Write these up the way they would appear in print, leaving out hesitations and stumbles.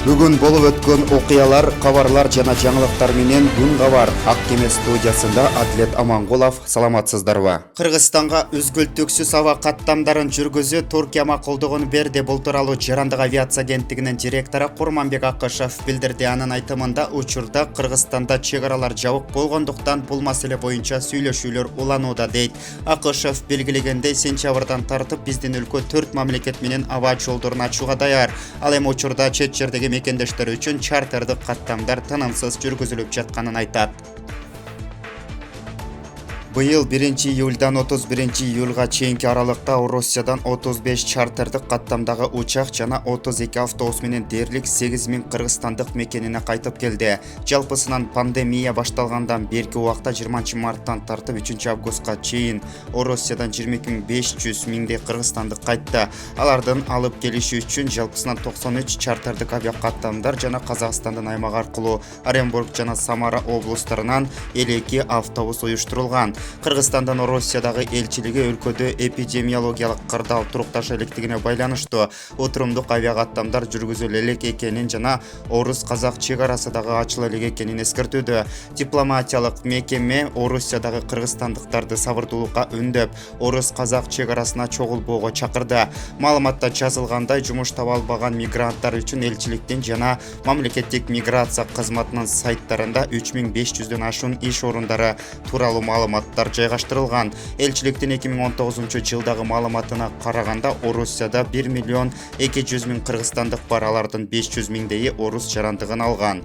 Бүгін болып өткен оқиялар, хабарлар жана жаңылыктар менен Күн Кабар Ак Кеме студиясында Адлет Амангулов. Саламатсыздарбы? Кыргызстанга үзгүлтүксүз аба каттамдарын жүргүзүү Туркия макулдугун берди. Бул тууралуу Жарандык авиация агенттигинин директору Курманбек Акышев билдирди. Анын айтымында учурда Кыргызстанда чек аралар жабык болгондуктан бул маселе боюнча сүйлөшүүлөр уланууда дейт. Акышев белгилегендей, сентябрдан тартып биздин өлкө 4 мамлекет менен аба жолдорун ачууга даяр. Ал эми учурда чет жердеги мекендештер үчүн чартердик каттамдар тынымсыз жүргүзүлүп жатканын айтат. Быйыл 1-июльдан 31-июлга чейинки аралыкта Россиядан 35 чартердик каттамдагы учак жана 32 автобус менен дээрлик 8000 кыргызстандык мекенине кайтып келди. Жалпысынан пандемия башталгандан берки убакта 20-марттан тартып 3-августка чейин Россиядан 22.500 миңдей кыргызстандык кайтты. Алардын алып келиши үчүн жалпысынан 93 чартердик авиакаттамдар жана Казакстандын аймак аркылуу Оренбург жана Самара облустарынан 52 автобус уюштурулган. Кыргызстандан Россиядагы элчилиги өлкөдө эпидемиологиялык кырдаал турукташа электигине байланыштуу отурумдук авиакаттамдар жүргүзүлө элек экенин жана орус-казак чек арасы дагы ачыла элек экенин эскертүүдө. Дипломатиялык мекеме Россиядагы кыргызстандыктарды сабырдуулукка үндөп, орус-казак чек арасына чогулбоого чакырды. Маалыматта жазылгандай, жумуш таба албаган мигранттар үчүн элчиликтин жана мамлекеттик миграция кызматынын сайттарында 3500дөн ашуун иш орундары тууралуу маалыматтар жайгаштырылган. Элчиликтин 2019-жылдагы маалыматына караганда Россияда 1.200.000 кыргызстандык бар, алардын 500 миңдейи орус жарандыгын алган.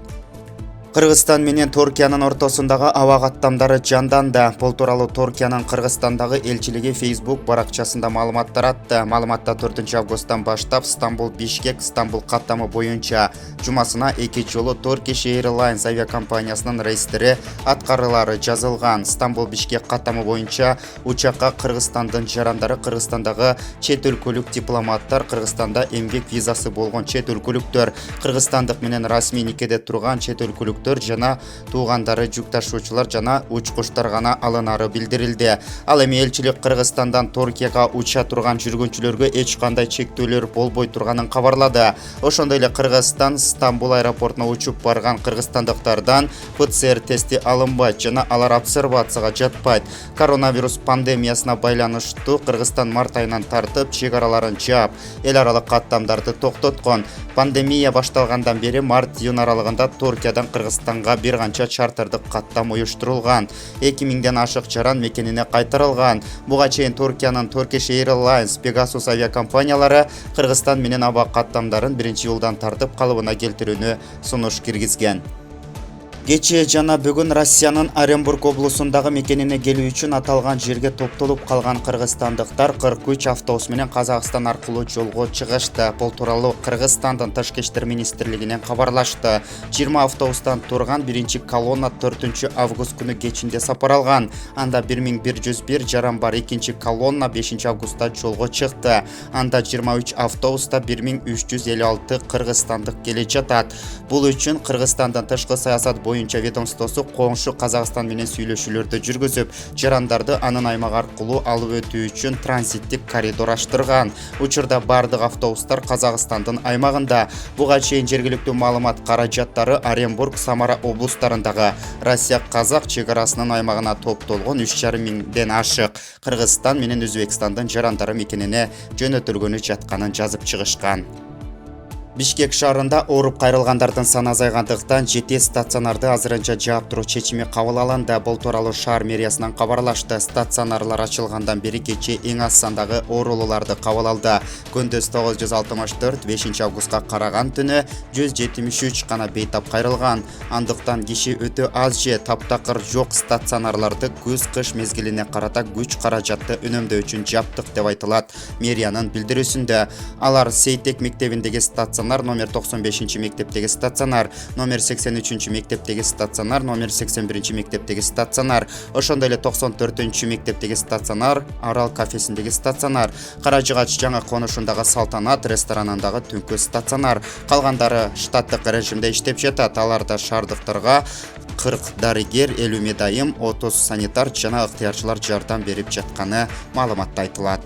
Кыргызстан менен Туркиянын ортосундагы аба каттамдары жанданды. Бул тууралуу Туркиянын Кыргызстандагы элчилиги Facebook баракчасында маалымат таратты. Маалыматта 4-августтан баштап Стамбул-Бишкек Стамбул каттамы боюнча жумасына 2 жолу Turkish Airlines авиакомпаниясынын рейстери аткарылары жазылган. Стамбул-Бишкек каттамы боюнча учакка Кыргызстандын жарандары, Кыргызстандагы чет өлкөлүк дипломаттар, Кыргызстанда эмгек визасы болгон чет өлкөлүктөр, кыргызстандык менен расмий никеде турган чет өлкөлүктөр жана туугандары, жүк ташуучулар жана учкучтар гана алынары билдирилди. Ал эми элчилик Кыргызстандан Туркияга уча турган жүргүнчүлөргө эч кандай чектөөлөр болбой турганын кабарлады. Ошондой эле Кыргызстан Стамбул аэропортуна учуп барган кыргызстандыктардан ПЦР тести алынбайт жана алар обсервацияга жатпайт. Коронавирус пандемиясына байланыштуу Кыргызстан март айынан тартып чек араларын жаап, эл аралык каттамдарды токтоткон. Пандемия башталгандан бери март-июнь аралыгында Туркиядан Кыргызстанга бир канча чартердик каттам уюштурулган. 2000ден ашык жаран мекенине кайтарылган. Буга чейин Туркиянын Turkish Airlines, Pegasus авиакомпаниялары Кыргызстан менен аба каттамдарын 1-июлдан тартып калыбына келтирүүнү сунуш киргизген. Кечээ жана бүгүн Россиянын Оренбург облусундагы мекенине келүү үчүн аталган жерге топтолуп калган кыргызстандыктар 43 автобус менен Казакстан аркылуу жолго чыгышты. Бул тууралуу Кыргызстандын Тышкы иштер министрлигинен кабарлашты. 20 автобустан турган биринчи колонна 4-август күнү кечинде сапар алган. Анда 1101 жаран бар. Экинчи колонна 5-августта жолго чыкты. Анда 23 автобуста 1356 кыргызстандык келе жатат. Бул үчүн Кыргызстандын тышкы саясат боюнча ведомствосу коңшу Казакстан менен сүйлөшүүлөрдү жүргүзүп, жарандарды анын аймак аркылуу алып өтүү үчүн транзиттик коридор аштырган. Учурда бардык автобустар Казакстандын аймагында. Буга чейин жергиликтүү маалымат каражаттары Оренбург, Самара облустарындагы Россия-Казак чек арасынын аймагына топтолгон 3,5 миңден ашык Кыргызстан менен Өзбекстандын жарандары мекенине жөнөтүлгөнү жатканын жазып чыгышкан. Бишкек шаарында ооруп кайрылгандардын саны азайгандыктан жеке стационарды азырынча жаап туруу чечими кабыл алынды. Бул тууралуу шаар мэриясынан кабарлашты. Стационарлар ачылгандан бери кечээ эң аз сандагы оорулууларды кабыл алды. Күндүз 964, 5-августка караган түнү 173 гана бейтап кайрылган. Андыктан киши өтө аз же таптакыр жок стационарларды күз-кыш мезгилине карата күч каражатты үнөмдөө үчүн жаптык деп айтылат мэриянын билдирүүсүндө. Алар Сейтек мектебиндеги стационар, номер 95 мектептеги стационар, номер 83 мектептеги стационар, номер 81 мектептеги стационар, ошондой эле 94 мектептеги стационар, Арал кафесиндеги стационар, Каражыгач жаңы конушундагы Салтанат ресторанындагы түнкү стационар. Калгандары штаттык режимде иштеп жатат. Аларда шаардыктарга 40 дарыгер, 50 медайым, 30 санитар жана ыктыярчылар жардам берип жатканы маалыматта айтылат.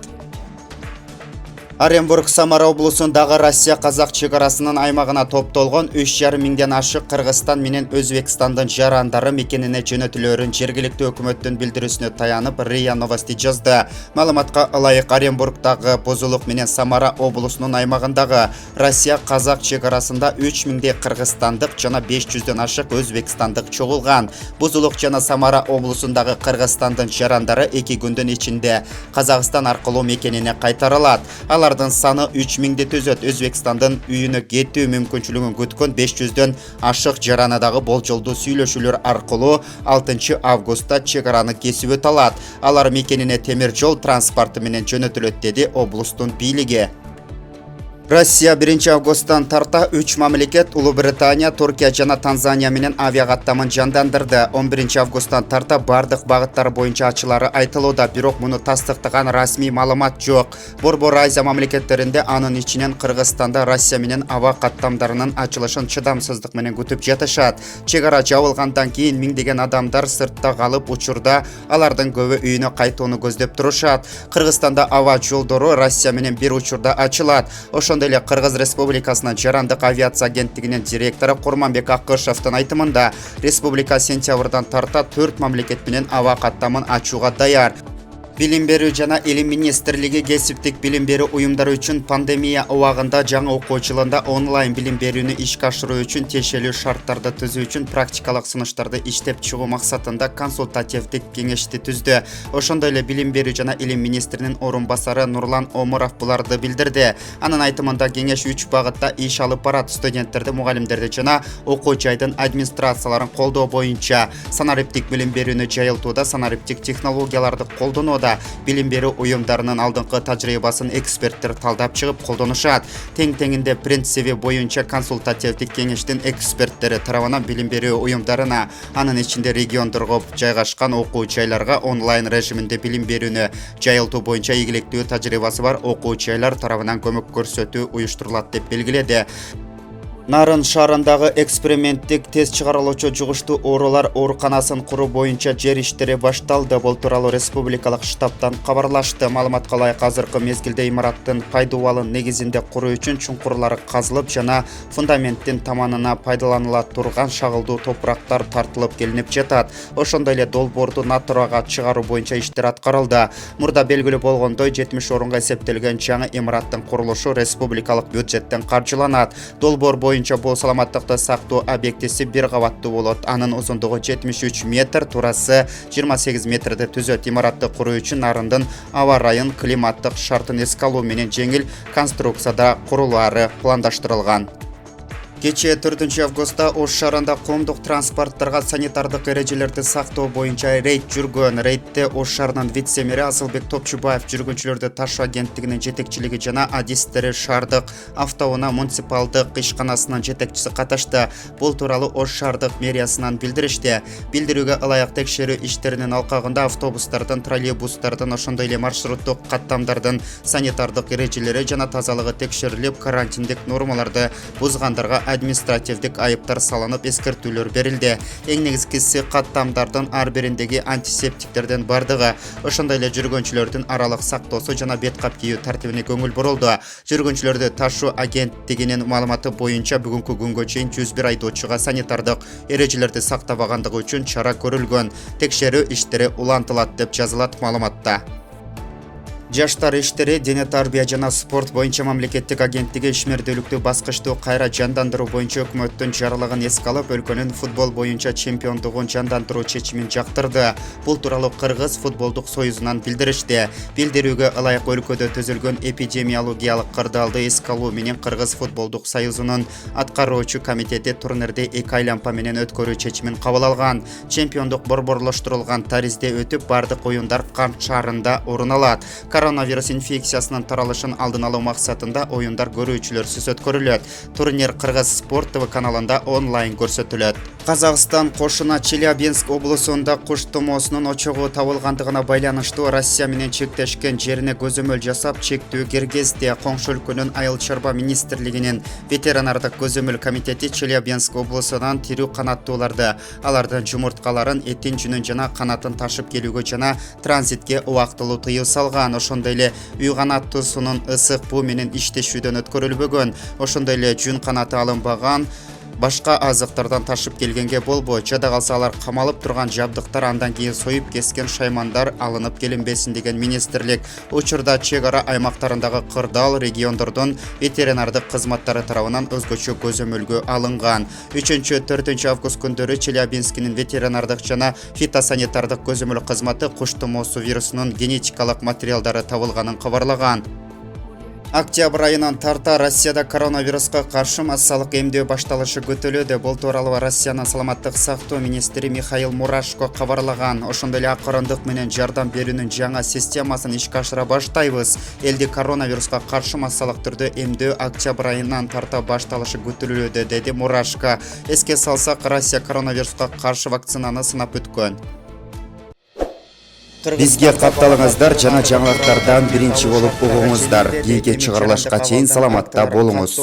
Оренбург Самара облысындағы Россия-Қазақ шекарасының аймағына топтолған 3,5 мыңдан ашық Қырғызстан менен Өзбекстандың жарандары мекеніне жөнөтүлөрүн жергиликтүү өкмөттүн билдирүүсүнө таянып РИА Новости жазды. Маалыматка ылайык Оренбургдагы Бузулук менен Самара облусунун аймагындагы Россия-Қазақ шекарасында 3 миңдей кыргызстандык жана 500дөн ашык өзбекстандык чогулган. Бузулук жана Самара облусундагы Кыргызстандын жарандары 2 күндүн ичинде Казакстан аркылуу мекенине кайтарылат. Алардын саны 3 миңди түзөт. Өзбекстандын үйүнө кетүү мүмкүнчүлүгүн күткөн 500дөн ашык жаранадагы болжолдуу сүйлөшүүлөр аркылуу 6 августта чегараны кесип өтө алат. Алар мекенине темир жол транспорты менен жөнөтүлөт, деди облустун бийлиги. Россия 1 августтан тарта 3 мамлекет Улуу Британия, Туркия жана Танзания менен авиакаттамын жандандырды. 11 августтан тарта бардык багыттар боюнча ачылары айтылууда, бирок муну тастыктаган расмий маалымат жок. Борбор Азия мамлекеттеринде, анын ичинен Кыргызстанда Россия менен аба каттамдарынын ачылышын чыдамсыздык менен күтүп жатышат. Чегара жабылгандан кийин миңдеген адамдар сыртта калып, учурда алардын көбү үйүнө кайтууну көздөп турушат. Кыргызстанда аба жолдору Россия менен бир учурда ачылат. Ошондой эле Кыргыз Республикасынын жарандык авиация агенттигинин директору Курманбек Акышевдин айтымында, республика сентябрдан тарта 4 мамлекет менен аба каттамын ачууга даяр. Билим берүү жана илим министрлиги кесиптик билим берүү уюмдары үчүн пандемия убагында жаңы окуу жылында онлайн билим берүүнү ишке ашыруу үчүн тиешелүү шарттарды түзүү үчүн практикалык сунуштарды иштеп чыгуу максатында консультативдик кеңешти түздү. Ошондой эле билим берүү жана илим министринин орун басары Нурлан Омуров буларды билдирди. Анын айтымында кеңеш 3 багытта иш алып барат. Студенттерди, мугалимдерди жана окуу жайдын администрацияларын колдоо боюнча санариптик билим берүүнү жайылтууда санариптик технологияларды колдонууда. Билим берүү уюмдарынын алдыңкы тажрыйбасын эксперттер талдап чыгып колдонушат. Тең-теңинде принциби боюнча консультативдик кеңештин эксперттери тарабынан билим берүү уюмдарына, анын ичинде региондорго жайгашкан окуу жайларга онлайн режиминде билим берүүнү жайылтуу боюнча ийгиликтүү тажрыйбасы бар окуу жайлар тарабынан көмөк көрсөтүү уюштурулат деп белгиледи. Нарын шаарындагы эксперименттик тест чыгарылуучу жугуштуу оорулар ооруканасын куруу боюнча жер иштери башталды. Бул тууралуу республикалык штабтан кабарлашты. Маалыматка ылайык азыркы мезгилде имараттын пайдубалын негизинде куруу үчүн чуңкурлары казылып жана фундаменттин таманына пайдаланыла турган шагылдуу топурактар тартылып келинип жатат. Ошондой эле долбоорду натурага чыгаруу боюнча иштер аткарылды. Мурда белгилүү болгондой 70 орунга эсептелген жаңы имараттын курулушу республикалык бюджеттен каржыланат. Долбоор боюнча бул саламаттыкты сактоо объектиси бир кабаттуу болот. Анын узундугу 73 метр, турасы 28 метрди түзөт. Имаратты куруу үчүн нарындын аба ырайын, климаттык шартын эске алуу менен жеңил конструкцияда курулаары пландаштырылган. Кечээ 4 августта Ош шаарында коомдук транспорттарга санитардык эрежелерди сактоо боюнча рейд жүргөн. Рейдте Ош шаарынын вице-мэри Асылбек Топчубаев, жүргүнчүлөрдү ташуу агенттигинин жетекчилиги жана адистери шаардык автоунаа муниципалдык ишканасынын жетекчиси катышты. Бул тууралуу Ош шаардык мэриясынан билдиришти. Билдирүүгө ылайык текшерүү иштеринин алкагында автобустардын, троллейбустардын, ошондой эле маршруттук каттамдардын санитардык эрежелери жана тазалыгы текшерилип, карантиндик нормаларды бузгандарга административдик айыптар салынып, эскертүүлөр берилди. Эң негизгиси каттамдардын ар бириндеги антисептиктердин бардыгы, ошондой эле жүргүнчүлөрдүн аралык сактоосу жана бет кап кийүү тартибине көңүл бурулду. Жүргүнчүлөрдү ташуу агенттигинин маалыматы боюнча бүгүнкү күнгө чейин 101 айдоочуга санитардык эрежелерди сактабагандыгы үчүн чара көрүлгөн. Текшерүү иштери улантылат деп жазылат маалыматта. Жаштар иштери, дене тарбия жана спорт боюнча мамлекеттик агенттиги ишмердүүлүктү баскычтуу кайра жандандыруу боюнча өкмөттүн жарлыгын эске алып, өлкөнүн футбол боюнча чемпиондугун жандандыруу чечимин жактырды. Бул тууралуу Кыргыз футболдук союзунан билдиришти. Билдирүүгө ылайык өлкөдө түзүлгөн эпидемиологиялык кырдаалды эске алуу менен Кыргыз футболдук союзунун аткаруучу комитети турнирди 2 айланпа менен өткөрүү чечимин кабыл алган. Чемпиондук борборлоштурулган таризде өтүп, бардык оюндар Кант шаарында орун алат. Коронавирус инфекциясынын таралышын алдын алуу максатында оюндар көрүүчүлөрсүз өткөрүлөт. Турнир Кыргыз спорт ТВ каналында онлайн көрсөтүлөт. Казакстан кошуна Челябинск облусунда куш тумоосунун очогу табылгандыгына байланыштуу Россия менен чектешкен жерине көзөмөл жасап, чектөө киргизди. Коңшу өлкөнүн айыл чарба министрлигинин ветеринардык көзөмөл комитети Челябинск облусунан тирүү канаттууларды, алардын жумурткаларын, этин, жүнүн жана канатын ташып келүүгө жана транзитке убактылуу тыюу салган. ошондой эле үй канаты суунун ысык буу менен иштешүүдөн өткөрүлбөгөн. Ошондой эле жүн канаты алынбаган, башка азыктардан ташып келгенге болбойт. Жада калса алар камалып турган жабдыктар андан кийин союп кескен шаймандар алынып келинбесин деген министрлик. Учурда чек ара аймактарындагы кырдаал региондордун ветеринардык кызматтары тарабынан өзгөчө көзөмөлгө алынган. 3-4 август күндөрү Челябинскинин ветеринардык жана фитосанитардык көзөмөл кызматы куш тумоосу вирусунун генетикалык материалдары табылганын кабарлаган. Октябрь айынан тарта Россияда коронавируска каршы массалык эмдөө башталышы күтүлүүдө. Бул тууралуу Россиянын саламаттык сактоо министри Михаил Мурашко кабарлаган. Ошондой эле акырындык менен жардам берүүнүн жаңа системасын ишке ашыра баштайбыз. Элди коронавируска каршы массалык түрдө эмдөө октябрь айынан тарта башталышы күтүлүүдө, деди Мурашко. Эске салсак, Россия коронавируска каршы вакцинаны сынап өткөн. Бизге катталыңыздар, жана жаңылыктардан биринчи болуп угуңуздар. Кийинки чыгарылышка чейин саламатта болуңуз.